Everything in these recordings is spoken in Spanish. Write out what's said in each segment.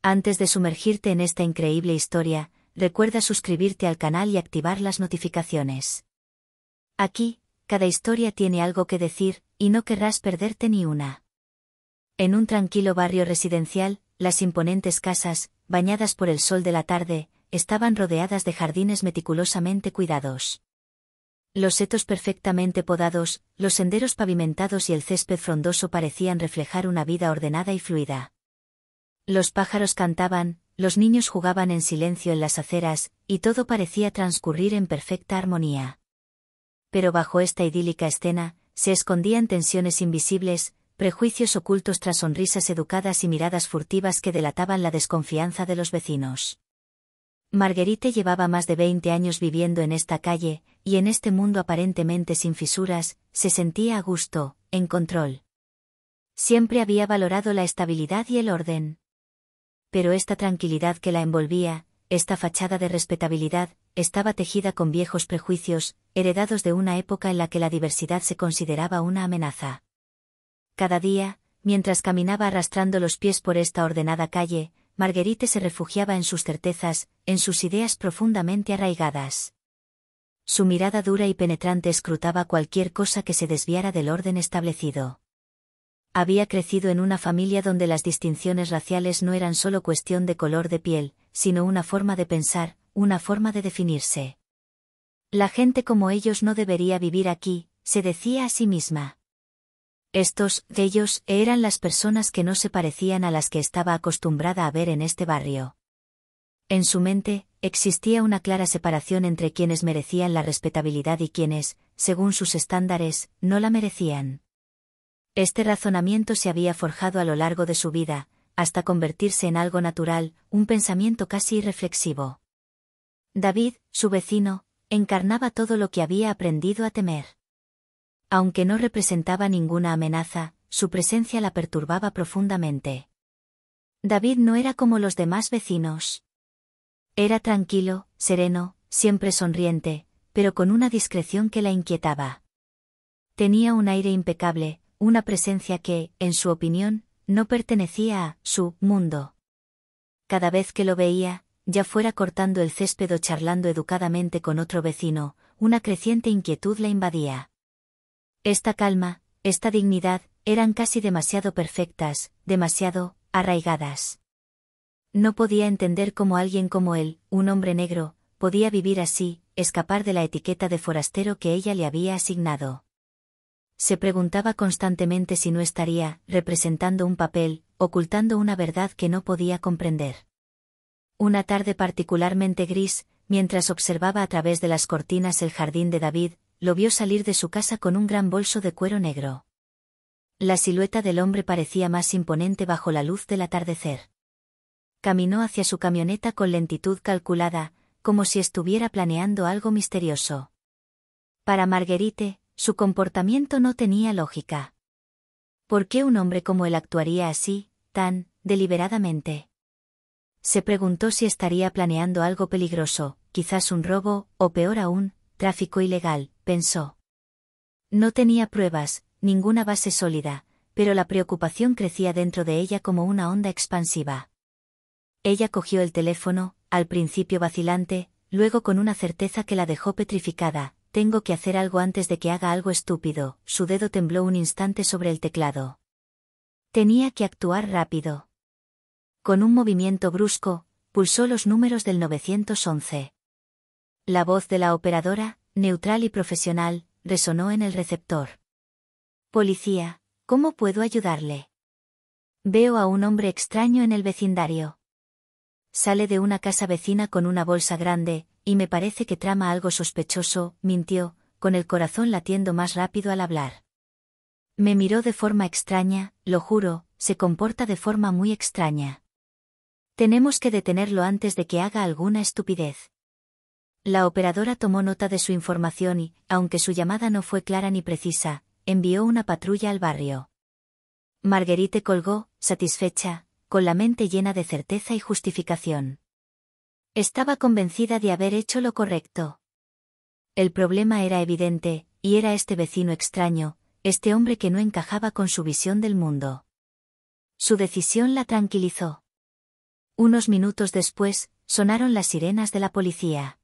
Antes de sumergirte en esta increíble historia, recuerda suscribirte al canal y activar las notificaciones. Aquí, cada historia tiene algo que decir, y no querrás perderte ni una. En un tranquilo barrio residencial, las imponentes casas, bañadas por el sol de la tarde, estaban rodeadas de jardines meticulosamente cuidados. Los setos perfectamente podados, los senderos pavimentados y el césped frondoso parecían reflejar una vida ordenada y fluida. Los pájaros cantaban, los niños jugaban en silencio en las aceras, y todo parecía transcurrir en perfecta armonía. Pero bajo esta idílica escena, se escondían tensiones invisibles, prejuicios ocultos tras sonrisas educadas y miradas furtivas que delataban la desconfianza de los vecinos. Marguerite llevaba más de 20 años viviendo en esta calle, y en este mundo aparentemente sin fisuras, se sentía a gusto, en control. Siempre había valorado la estabilidad y el orden. Pero esta tranquilidad que la envolvía, esta fachada de respetabilidad, estaba tejida con viejos prejuicios, heredados de una época en la que la diversidad se consideraba una amenaza. Cada día, mientras caminaba arrastrando los pies por esta ordenada calle, Marguerite se refugiaba en sus certezas, en sus ideas profundamente arraigadas. Su mirada dura y penetrante escrutaba cualquier cosa que se desviara del orden establecido. Había crecido en una familia donde las distinciones raciales no eran solo cuestión de color de piel, sino una forma de pensar, una forma de definirse. La gente como ellos no debería vivir aquí, se decía a sí misma. Ellos, eran las personas que no se parecían a las que estaba acostumbrada a ver en este barrio. En su mente, existía una clara separación entre quienes merecían la respetabilidad y quienes, según sus estándares, no la merecían. Este razonamiento se había forjado a lo largo de su vida, hasta convertirse en algo natural, un pensamiento casi irreflexivo. David, su vecino, encarnaba todo lo que había aprendido a temer. Aunque no representaba ninguna amenaza, su presencia la perturbaba profundamente. David no era como los demás vecinos. Era tranquilo, sereno, siempre sonriente, pero con una discreción que la inquietaba. Tenía un aire impecable, una presencia que, en su opinión, no pertenecía a su mundo. Cada vez que lo veía, ya fuera cortando el césped o charlando educadamente con otro vecino, una creciente inquietud la invadía. Esta calma, esta dignidad, eran casi demasiado perfectas, demasiado arraigadas. No podía entender cómo alguien como él, un hombre negro, podía vivir así, escapar de la etiqueta de forastero que ella le había asignado. Se preguntaba constantemente si no estaría representando un papel, ocultando una verdad que no podía comprender. Una tarde particularmente gris, mientras observaba a través de las cortinas el jardín de David, lo vio salir de su casa con un gran bolso de cuero negro. La silueta del hombre parecía más imponente bajo la luz del atardecer. Caminó hacia su camioneta con lentitud calculada, como si estuviera planeando algo misterioso. Para Marguerite, su comportamiento no tenía lógica. ¿Por qué un hombre como él actuaría así, tan deliberadamente? Se preguntó si estaría planeando algo peligroso, quizás un robo, o peor aún, tráfico ilegal, pensó. No tenía pruebas, ninguna base sólida, pero la preocupación crecía dentro de ella como una onda expansiva. Ella cogió el teléfono, al principio vacilante, luego con una certeza que la dejó petrificada. Tengo que hacer algo antes de que haga algo estúpido. Su dedo tembló un instante sobre el teclado. Tenía que actuar rápido. Con un movimiento brusco, pulsó los números del 911. La voz de la operadora, neutral y profesional, resonó en el receptor. Policía, ¿cómo puedo ayudarle? Veo a un hombre extraño en el vecindario. Sale de una casa vecina con una bolsa grande, y me parece que trama algo sospechoso, mintió, con el corazón latiendo más rápido al hablar. Me miró de forma extraña, lo juro, se comporta de forma muy extraña. Tenemos que detenerlo antes de que haga alguna estupidez. La operadora tomó nota de su información y, aunque su llamada no fue clara ni precisa, envió una patrulla al barrio. Marguerite colgó, satisfecha, con la mente llena de certeza y justificación. Estaba convencida de haber hecho lo correcto. El problema era evidente, y era este vecino extraño, este hombre que no encajaba con su visión del mundo. Su decisión la tranquilizó. Unos minutos después, sonaron las sirenas de la policía.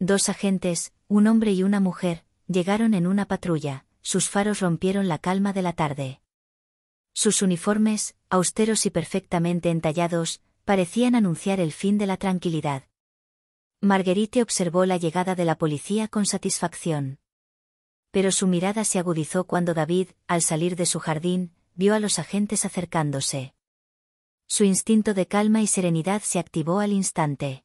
2 agentes, un hombre y una mujer, llegaron en una patrulla, sus faros rompieron la calma de la tarde. Sus uniformes, austeros y perfectamente entallados, parecían anunciar el fin de la tranquilidad. Marguerite observó la llegada de la policía con satisfacción. Pero su mirada se agudizó cuando David, al salir de su jardín, vio a los agentes acercándose. Su instinto de calma y serenidad se activó al instante.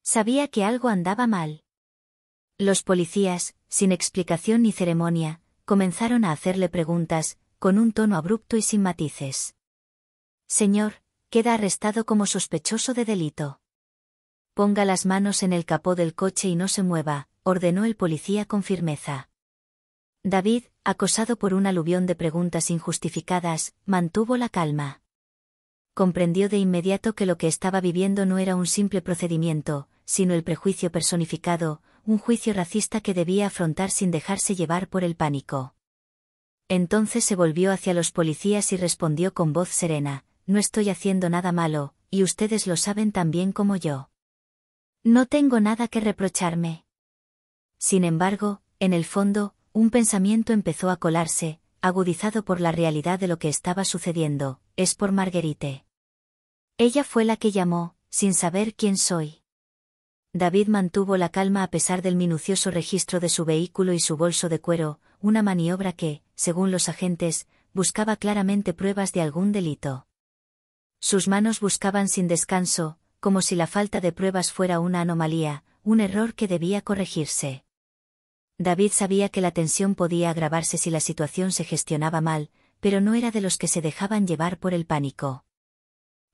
Sabía que algo andaba mal. Los policías, sin explicación ni ceremonia, comenzaron a hacerle preguntas, con un tono abrupto y sin matices. Señor, queda arrestado como sospechoso de delito. Ponga las manos en el capó del coche y no se mueva, ordenó el policía con firmeza. David, acosado por un aluvión de preguntas injustificadas, mantuvo la calma. Comprendió de inmediato que lo que estaba viviendo no era un simple procedimiento, sino el prejuicio personificado, un juicio racista que debía afrontar sin dejarse llevar por el pánico. Entonces se volvió hacia los policías y respondió con voz serena: no estoy haciendo nada malo, y ustedes lo saben tan bien como yo. No tengo nada que reprocharme. Sin embargo, en el fondo, un pensamiento empezó a colarse, agudizado por la realidad de lo que estaba sucediendo: es por Marguerite. Ella fue la que llamó, sin saber quién soy. David mantuvo la calma a pesar del minucioso registro de su vehículo y su bolso de cuero, una maniobra que, según los agentes, buscaba claramente pruebas de algún delito. Sus manos buscaban sin descanso, como si la falta de pruebas fuera una anomalía, un error que debía corregirse. David sabía que la tensión podía agravarse si la situación se gestionaba mal, pero no era de los que se dejaban llevar por el pánico.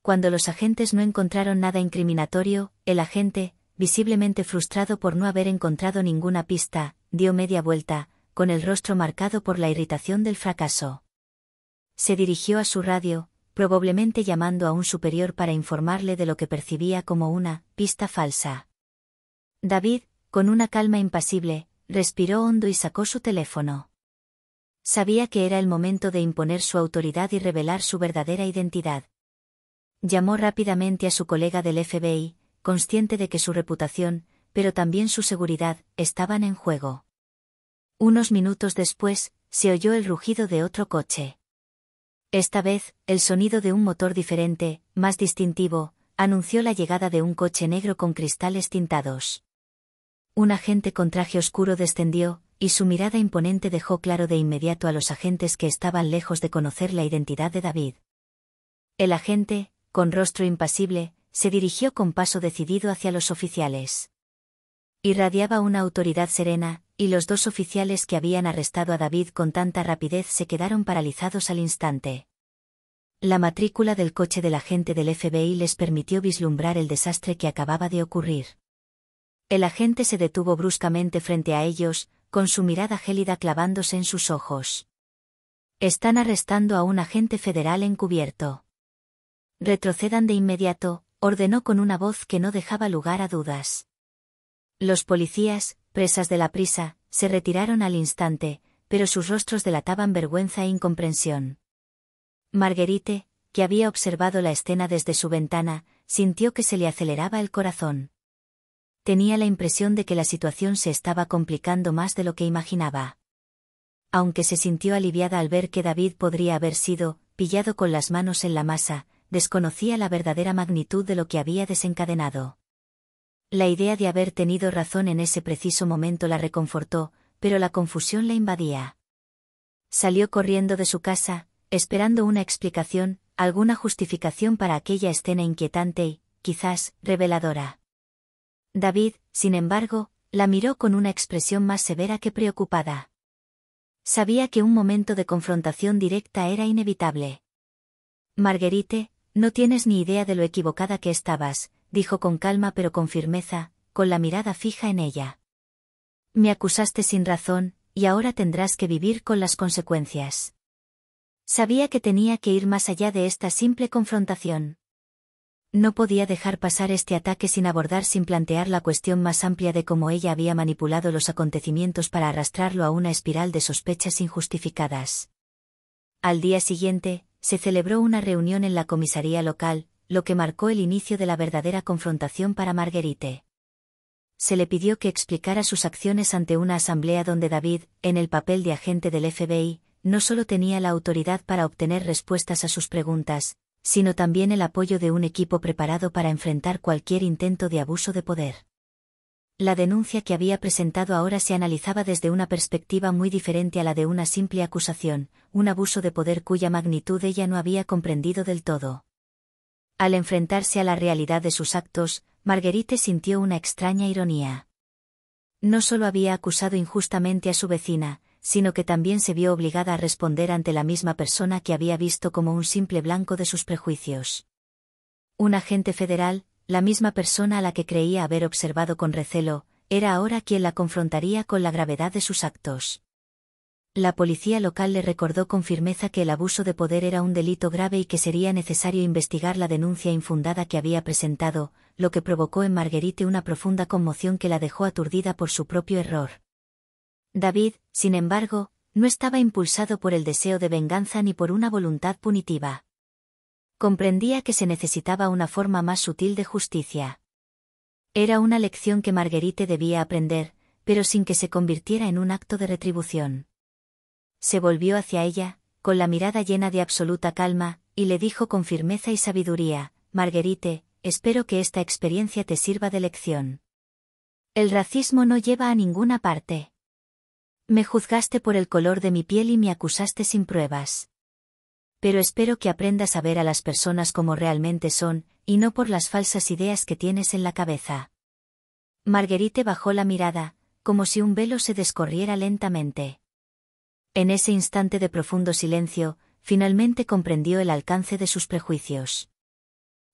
Cuando los agentes no encontraron nada incriminatorio, el agente, visiblemente frustrado por no haber encontrado ninguna pista, dio media vuelta, con el rostro marcado por la irritación del fracaso. Se dirigió a su radio, probablemente llamando a un superior para informarle de lo que percibía como una pista falsa. David, con una calma impasible, respiró hondo y sacó su teléfono. Sabía que era el momento de imponer su autoridad y revelar su verdadera identidad. Llamó rápidamente a su colega del FBI, consciente de que su reputación, pero también su seguridad, estaban en juego. Unos minutos después, se oyó el rugido de otro coche. Esta vez, el sonido de un motor diferente, más distintivo, anunció la llegada de un coche negro con cristales tintados. Un agente con traje oscuro descendió, y su mirada imponente dejó claro de inmediato a los agentes que estaban lejos de conocer la identidad de David. El agente, con rostro impasible, se dirigió con paso decidido hacia los oficiales. Irradiaba una autoridad serena, y los 2 oficiales que habían arrestado a David con tanta rapidez se quedaron paralizados al instante. La matrícula del coche del agente del FBI les permitió vislumbrar el desastre que acababa de ocurrir. El agente se detuvo bruscamente frente a ellos, con su mirada gélida clavándose en sus ojos. Están arrestando a un agente federal encubierto. Retrocedan de inmediato, ordenó con una voz que no dejaba lugar a dudas. Los policías, presas de la prisa, se retiraron al instante, pero sus rostros delataban vergüenza e incomprensión. Marguerite, que había observado la escena desde su ventana, sintió que se le aceleraba el corazón. Tenía la impresión de que la situación se estaba complicando más de lo que imaginaba. Aunque se sintió aliviada al ver que David podría haber sido pillado con las manos en la masa, desconocía la verdadera magnitud de lo que había desencadenado. La idea de haber tenido razón en ese preciso momento la reconfortó, pero la confusión la invadía. Salió corriendo de su casa, esperando una explicación, alguna justificación para aquella escena inquietante y, quizás, reveladora. David, sin embargo, la miró con una expresión más severa que preocupada. Sabía que un momento de confrontación directa era inevitable. Marguerite, no tienes ni idea de lo equivocada que estabas, dijo con calma pero con firmeza, con la mirada fija en ella. Me acusaste sin razón, y ahora tendrás que vivir con las consecuencias. Sabía que tenía que ir más allá de esta simple confrontación. No podía dejar pasar este ataque sin plantear la cuestión más amplia de cómo ella había manipulado los acontecimientos para arrastrarlo a una espiral de sospechas injustificadas. Al día siguiente, se celebró una reunión en la comisaría local, lo que marcó el inicio de la verdadera confrontación para Marguerite. Se le pidió que explicara sus acciones ante una asamblea donde David, en el papel de agente del FBI, no solo tenía la autoridad para obtener respuestas a sus preguntas, sino también el apoyo de un equipo preparado para enfrentar cualquier intento de abuso de poder. La denuncia que había presentado ahora se analizaba desde una perspectiva muy diferente a la de una simple acusación, un abuso de poder cuya magnitud ella no había comprendido del todo. Al enfrentarse a la realidad de sus actos, Marguerite sintió una extraña ironía. No solo había acusado injustamente a su vecina, sino que también se vio obligada a responder ante la misma persona que había visto como un simple blanco de sus prejuicios. Un agente federal, la misma persona a la que creía haber observado con recelo, era ahora quien la confrontaría con la gravedad de sus actos. La policía local le recordó con firmeza que el abuso de poder era un delito grave y que sería necesario investigar la denuncia infundada que había presentado, lo que provocó en Marguerite una profunda conmoción que la dejó aturdida por su propio error. David, sin embargo, no estaba impulsado por el deseo de venganza ni por una voluntad punitiva. Comprendía que se necesitaba una forma más sutil de justicia. Era una lección que Marguerite debía aprender, pero sin que se convirtiera en un acto de retribución. Se volvió hacia ella, con la mirada llena de absoluta calma, y le dijo con firmeza y sabiduría: «Marguerite, espero que esta experiencia te sirva de lección. El racismo no lleva a ninguna parte. Me juzgaste por el color de mi piel y me acusaste sin pruebas. Pero espero que aprendas a ver a las personas como realmente son, y no por las falsas ideas que tienes en la cabeza». Marguerite bajó la mirada, como si un velo se descorriera lentamente. En ese instante de profundo silencio, finalmente comprendió el alcance de sus prejuicios.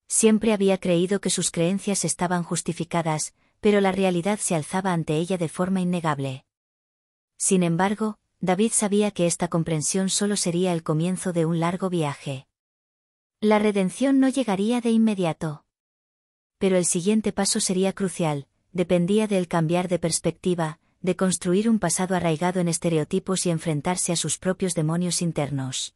Siempre había creído que sus creencias estaban justificadas, pero la realidad se alzaba ante ella de forma innegable. Sin embargo, David sabía que esta comprensión solo sería el comienzo de un largo viaje. La redención no llegaría de inmediato. Pero el siguiente paso sería crucial, dependía del cambiar de perspectiva, de construir un pasado arraigado en estereotipos y enfrentarse a sus propios demonios internos.